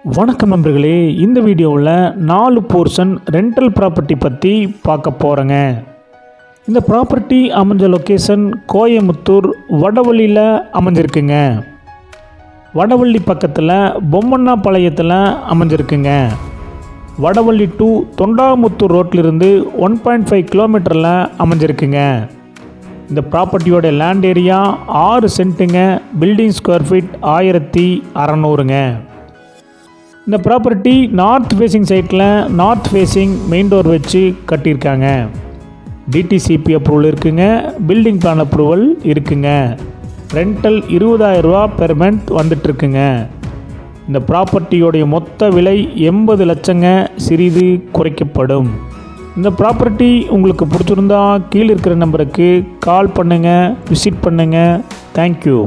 வணக்கம் நண்பர்களே, இந்த வீடியோவில் 4 போர்ஷன் ரெண்டல் ப்ராப்பர்ட்டி பற்றி பார்க்க போகிறேங்க. இந்த ப்ராப்பர்ட்டி அமைஞ்ச லொக்கேஷன் கோயமுத்தூர் வடவள்ளியில் அமைஞ்சிருக்குங்க. வடவள்ளி பக்கத்தில் பொம்மண்ணாபாளையத்தில் அமைஞ்சிருக்குங்க. வடவள்ளி டு தொண்டாமுத்தூர் ரோட்டிலிருந்து 1.5 கிலோமீட்டரில் அமைஞ்சிருக்குங்க. இந்த ப்ராப்பர்ட்டியோட லேண்ட் ஏரியா 6 சென்ட்டுங்க. பில்டிங் ஸ்கொயர் ஃபீட் 1600ங்க. இந்த ப்ராப்பர்ட்டி நார்த் ஃபேஸிங் சைட்டில் நார்த் ஃபேஸிங் மெயின் டோர் வச்சு கட்டியிருக்காங்க. டிடிசிபி அப்ரூவல் இருக்குங்க. பில்டிங் பிளான் அப்ரூவல் இருக்குங்க. ரெண்டல் 20,000 ரூபா பெர் மந்த் வந்துட்டுருக்குங்க. இந்த ப்ராப்பர்ட்டியோடைய மொத்த விலை 80 லட்சங்க. சிறிது குறைக்கப்படும். இந்த ப்ராப்பர்ட்டி உங்களுக்கு பிடிச்சிருந்தா கீழே இருக்கிற நம்பருக்கு கால் பண்ணுங்கள், விசிட் பண்ணுங்கள். தேங்க்யூ.